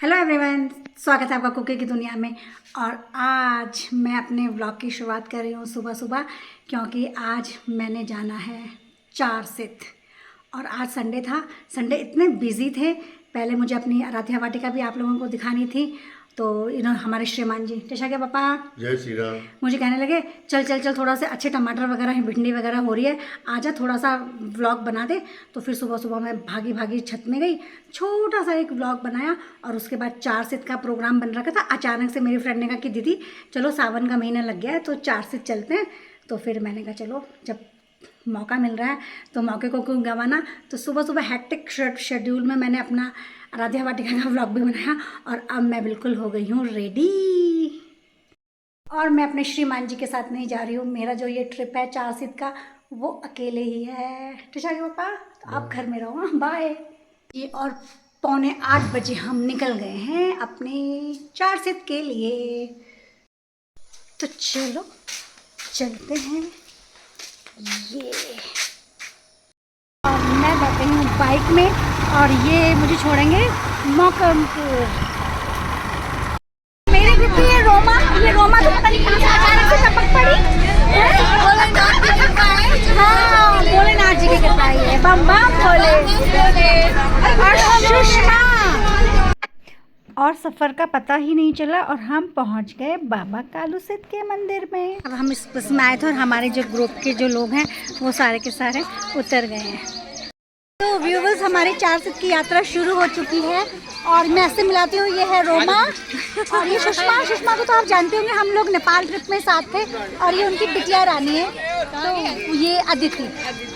Hello everyone, स्वागत है आपका कुकिंग की दुनिया में। और आज मैं अपने व्लॉग की शुरुआत कर रही हूँ सुबह सुबह, क्योंकि आज मैंने जाना है चारसित। और आज संडे था। संडे इतने बिजी थे। पहले मुझे अपनी आराध्या वाटिका भी आप लोगों को दिखानी थी, तो इन्होंने हमारे श्रीमान जी टिशा के पापा जय श्री राम मुझे कहने लगे चल चल चल थोड़ा सा अच्छे टमाटर वगैरह भिंडी वगैरह हो रही है, आजा थोड़ा सा व्लॉग बना दे। तो फिर सुबह सुबह मैं भागी भागी छत में गई, छोटा सा एक व्लॉग बनाया। और उसके बाद चारसित का प्रोग्राम बन रखा था। अचानक से मेरी फ्रेंड ने कहा कि दीदी चलो सावन का महीना लग गया है तो चारसित चलते हैं। तो फिर मैंने कहा चलो, जब मौका मिल रहा है तो मौके को क्यों गंवाना। तो सुबह सुबह हैक्टिक शेड्यूल में मैंने अपना आराध्या वाटिका का व्लॉग भी बनाया और अब मैं बिल्कुल हो गई हूँ रेडी। और मैं अपने श्रीमान जी के साथ नहीं जा रही हूँ। मेरा जो ये ट्रिप है चारसित का वो अकेले ही है। टिशा के पापा तो आप घर में रहो, बाय। ये और 7:45 बजे हम निकल गए हैं अपने चारसित के लिए। तो चलो चलते हैं। ये और मैं बैठी हूँ बाइक में और ये मुझे छोड़ेंगे मौकमपुर। मेरे ग्रुप में ये रोमा तो पता नहीं कहाँ से अचानक से टपक पड़ी। भोलेनाथ की कृपा है। हाँ, भोलेनाथ जी की कृपा है। बम बम भोले। और सुषमा। और सफ़र का पता ही नहीं चला और हम पहुंच गए बाबा कालूसित के मंदिर में। अब हम इस बस में आए थे और हमारे जो ग्रुप के जो लोग हैं वो सारे के सारे उतर गए हैं। तो व्यूवर्स, हमारी चारसित की यात्रा शुरू हो चुकी है और मैं ऐसे मिलाती हूँ, ये है रोमा और ये सुषमा को तो आप जानते होंगे, हम लोग नेपाल ट्रिप में साथ थे। और ये उनकी बिटिया रानी है, तो ये अदिति।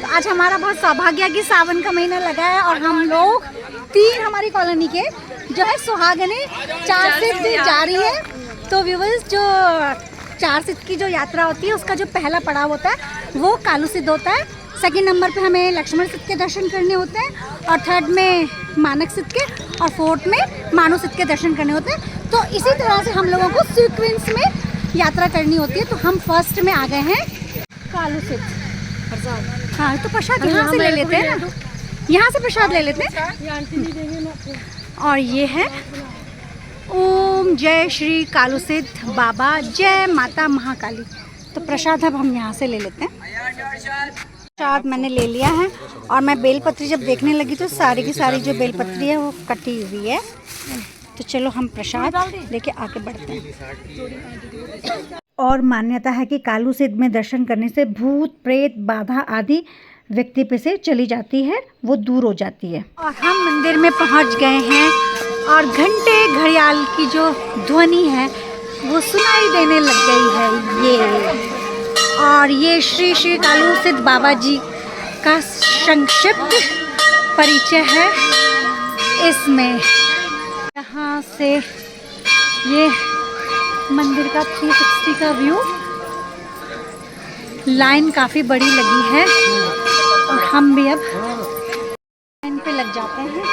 तो आज हमारा बहुत सौभाग्य है कि सावन का महीना लगा है और हम लोग 3 हमारी कॉलोनी के जो है सुहागने चारसित भी जा रही है। तो व्यूवर्स, जो चारसित की जो यात्रा होती है उसका जो पहला पड़ाव होता है वो कालूसित होता है। सेकंड नंबर पे हमें लक्ष्मण सिद्ध के दर्शन करने होते हैं और थर्ड में मानक सिद्ध के और फोर्थ में मानव सिद्ध के दर्शन करने होते हैं। तो इसी तरह से हम लोगों को सीक्वेंस में यात्रा करनी होती है। तो हम फर्स्ट में आ गए हैं कालूसित। हाँ, तो प्रसाद यहाँ से ले लेते हैं ना, यहाँ से प्रसाद ले लेते हैं। और ये है ओम जय श्री कालूसित बाबा, जय माता महाकाली। तो प्रसाद अब हम यहाँ से ले लेते हैं। प्रसाद मैंने ले लिया है और मैं बेलपत्री जब देखने लगी तो सारी की सारी जो बेलपत्री है वो कटी हुई है। तो चलो हम प्रसाद लेके आगे बढ़ते हैं। और मान्यता है कि कालूसित में दर्शन करने से भूत प्रेत बाधा आदि व्यक्ति पे से चली जाती है, वो दूर हो जाती है। और हम मंदिर में पहुंच गए हैं और घंटे घड़ियाल की जो ध्वनि है वो सुनाई देने लग गई है। ये और ये श्री श्री कालूसित बाबा जी का संक्षिप्त परिचय है इसमें। यहाँ से ये मंदिर का 360 का व्यू। लाइन काफ़ी बड़ी लगी है और हम भी अब लाइन पे लग जाते हैं।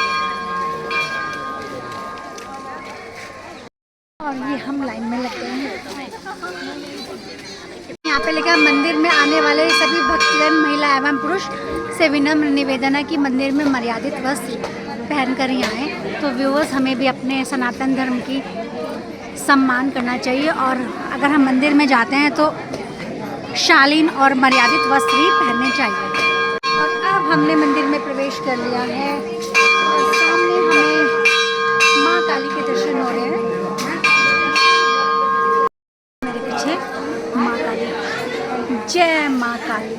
और ये हम लाइन में लग गए हैं। यहाँ पे लेकर मंदिर में आने वाले सभी भक्तजन महिला एवं पुरुष से विनम्र निवेदन है कि मंदिर में मर्यादित वस्त्र पहनकर ही आएँ। तो व्यूअर्स, हमें भी अपने सनातन धर्म की सम्मान करना चाहिए और अगर हम मंदिर में जाते हैं तो शालीन और मर्यादित वस्त्र ही पहनने चाहिए। और अब हमने मंदिर में प्रवेश कर लिया है और सामने हमें माँ काली के दर्शन हो रहे हैं। मेरे पीछे माँ काली, जय माँ काली।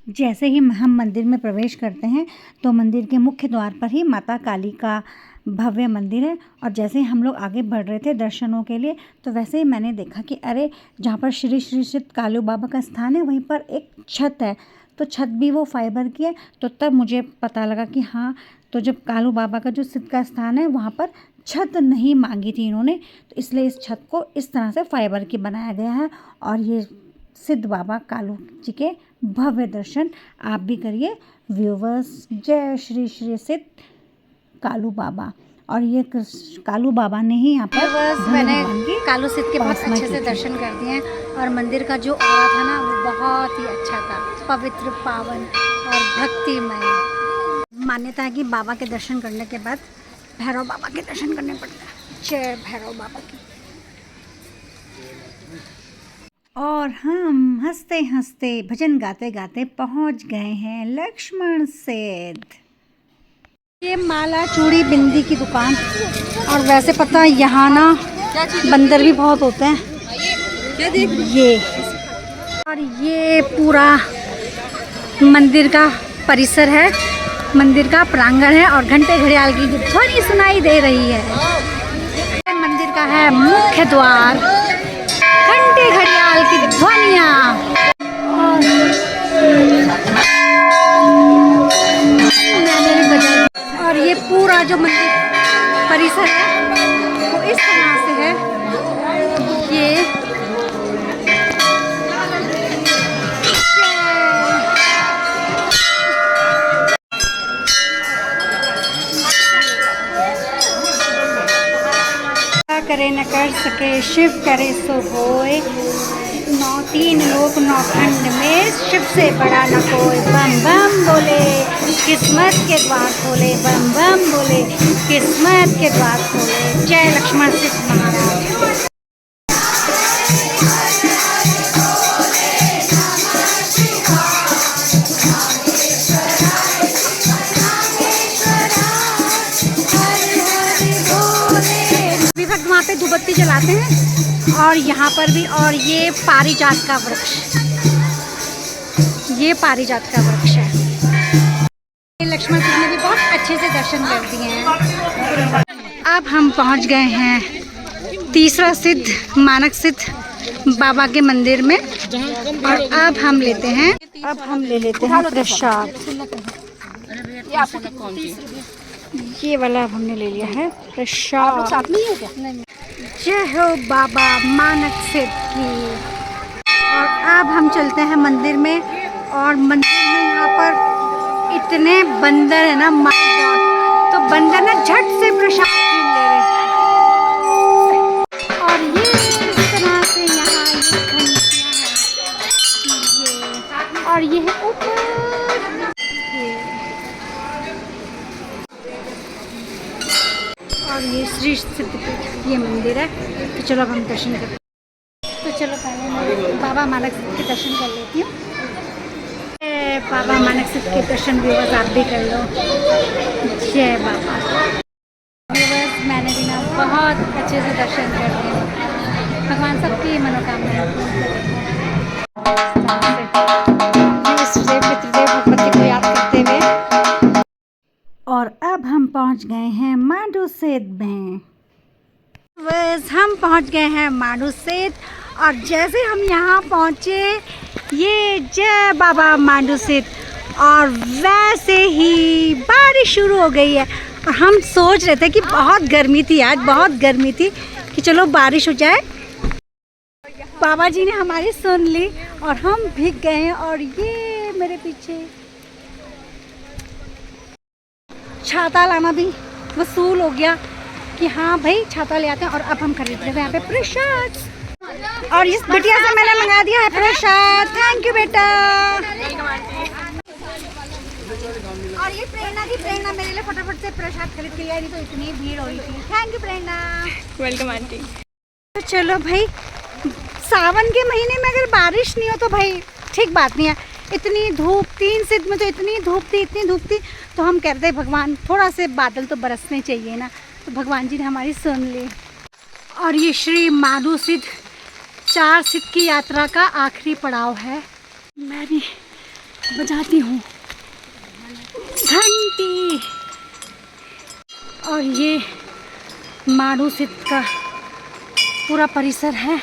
जैसे ही हम मंदिर में प्रवेश करते हैं तो मंदिर के मुख्य द्वार पर ही माता काली का भव्य मंदिर है। और जैसे ही हम लोग आगे बढ़ रहे थे दर्शनों के लिए तो वैसे ही मैंने देखा कि अरे, जहाँ पर श्री श्री सिद्ध कालू बाबा का स्थान है वहीं पर एक छत है। तो छत भी वो फाइबर की है। तो तब मुझे पता लगा कि हाँ, तो जब कालू बाबा का जो सिद्ध का स्थान है वहाँ पर छत नहीं मांगी थी इन्होंने, तो इसलिए इस छत को इस तरह से फाइबर की बनाया गया है। और ये सिद्ध बाबा कालू जी के भव्य दर्शन आप भी करिए व्यूवर्स। जय श्री श्री सिद्ध कालू बाबा। और ये कालू बाबा ने ही यहाँ पर मैंने कालूसित के बहुत अच्छे से दर्शन कर दिए हैं। और मंदिर का जो ऑरा था ना वो बहुत ही अच्छा था, पवित्र, पावन और भक्तिमय। मान्यता है कि बाबा के दर्शन करने के बाद भैरव बाबा के दर्शन करने पड़ते हैं। जय भैरव बाबा की। और हम हंसते हंसते भजन गाते गाते पहुंच गए हैं लक्ष्मण सेठ। ये माला चूड़ी बिंदी की दुकान। और वैसे पता है यहाँ ना बंदर भी बहुत होते हैं। ये और ये पूरा मंदिर का परिसर है, मंदिर का प्रांगण है और घंटे घड़ियाल की ध्वनि सुनाई दे रही है। मंदिर का है मुख्य द्वार, घंटे घड़ियाल की ध्वनियाँ। और ये पूरा जो मंदिर परिसर है वो इस तरह से है। ये करे न कर सके शिव करे सो होए, 9 लोक 9 खंड में शिव से बड़ा न कोई। बम बम बोले किस्मत के द्वार खोले, बम बम बोले किस्मत के द्वार खोले। जय लक्ष्मण सेठ महाराज। वहाँ पे धूपबत्ती जलाते हैं और यहाँ पर भी। और ये पारिजात का वृक्ष, ये पारिजात का वृक्ष है। लक्ष्मण जी ने भी बहुत अच्छे से दर्शन कर दिए हैं। अब हम पहुँच गए हैं तीसरा सिद्ध मानक सिद्ध बाबा के मंदिर में। और अब हम लेते हैं प्रसाद। ये वाला हमने ले लिया है प्रसाद। साथ में है क्या? जय हो बाबा मानक सिद्ध की। और अब हम चलते हैं मंदिर में। और मंदिर में यहाँ पर इतने बंदर है ना, माय गॉड। तो बंदर ना झट से प्रसाद छीन ले रहे हैं। और ये इस तरह से यहाँ ये घंटियाँ हैं। और ये है ऊपर और ये श्री सिद्धपीठ ये मंदिर है। तो चलो अब हम दर्शन करते हैं। तो चलो पहले मैं बाबा मानक सिद्ध के दर्शन कर लेती हूँ। बाबा मानक सिद्ध के दर्शन व्यूअर्स आप भी कर लो। जय बाबा। व्यूअर्स मैंने भी ना बहुत अच्छे से दर्शन कर लिए। भगवान सबकी मनोकामनाएं पितृदेव भगवती को याद करते हुए। और अब हम पहुंच गए हैं मांडू सेठ में। बस हम पहुंच गए हैं मांडू सेठ। और जैसे हम यहाँ पहुँचे ये जय बाबा मांडू सेठ। और वैसे ही बारिश शुरू हो गई है। और हम सोच रहे थे कि बहुत गर्मी थी, आज बहुत गर्मी थी, कि चलो बारिश हो जाए। बाबा जी ने हमारी सुन ली और हम भीग गए हैं। और ये मेरे पीछे छाता लाना भी वसूल हो गया कि हाँ भाई छाता ले आते हैं। और अब हम खरीद रहे हैं यहाँ पे प्रसाद। और इस बिटिया से मैंने मंगा दिया है प्रसाद। थैंक यू बेटा। और ये प्रेरणा की, प्रेरणा मेरे लिए फटाफट से प्रसाद खरीद के आई, तो इतनी भीड़ हो रही थी। Thank you Prerna. Welcome aunty. तो चलो भाई, सावन के महीने में अगर बारिश नहीं हो तो भाई ठीक बात नहीं है। इतनी धूप, 3 सिद्ध में तो इतनी धूप थी। तो हम कहते हैं भगवान थोड़ा से बादल तो बरसने चाहिए ना। तो भगवान जी ने हमारी सुन ली। और ये श्री माधु सिद्ध 4 सिद्ध की यात्रा का आखिरी पड़ाव है। मैं भी बजाती हूँ घंटी। और ये माधु सिद्ध का पूरा परिसर है,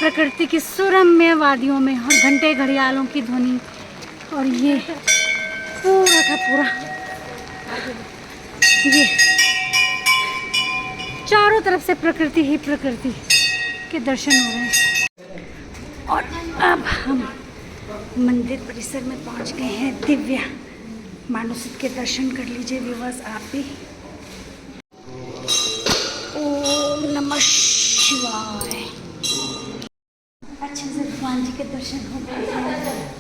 प्रकृति की सुरम्य वादियों में और घंटे घड़ियालों की ध्वनि। और ये पूरा का पूरा ये चारों तरफ से प्रकृति ही प्रकृति के दर्शन हो रहे हैं। और अब हम मंदिर परिसर में पहुंच गए हैं। दिव्या मांडू सिद्ध के दर्शन कर लीजिए व्यूअर्स आप भी। ओम नमः शिवाय। अच्छे से भगवान जी के दर्शन हो गए हैं।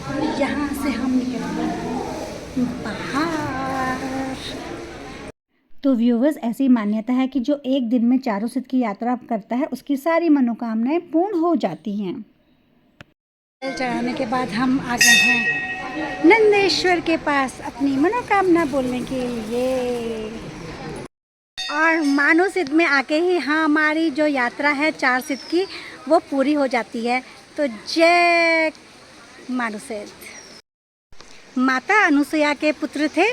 और यहाँ से हम निकल गए बाहर। तो व्यूवर्स, ऐसी मान्यता है कि जो एक दिन में चारों सिद्ध की यात्रा करता है उसकी सारी मनोकामनाएं पूर्ण हो जाती हैं। जल चढ़ाने के बाद हम आ गए हैं नंदेश्वर के पास अपनी मनोकामना बोलने के लिए। और मानो सिद्ध में आके ही हमारी जो यात्रा है 4 सिद्ध की वो पूरी हो जाती है। तो जय मानो सिद्ध। माता अनुसुईया के पुत्र थे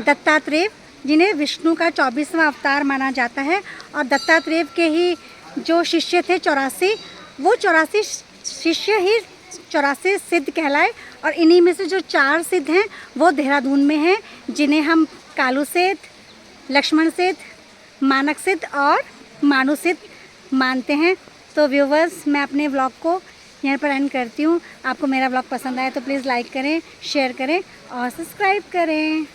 दत्तात्रेय, जिन्हें विष्णु का 24वां अवतार माना जाता है। और दत्तात्रेय के ही जो शिष्य थे 84, वो 84 शिष्य ही 84 सिद्ध कहलाए। और इन्हीं में से जो 4 सिद्ध हैं वो देहरादून में हैं, जिन्हें हम कालू सिद्ध, लक्ष्मण सिद्ध, मानक सिद्ध और मानो सिद्ध मानते हैं। तो व्यूवर्स, मैं अपने व्लॉग को यहाँ पर एंड करती हूँ। आपको मेरा व्लॉग पसंद आया तो प्लीज़ लाइक करें, शेयर करें और सब्सक्राइब करें।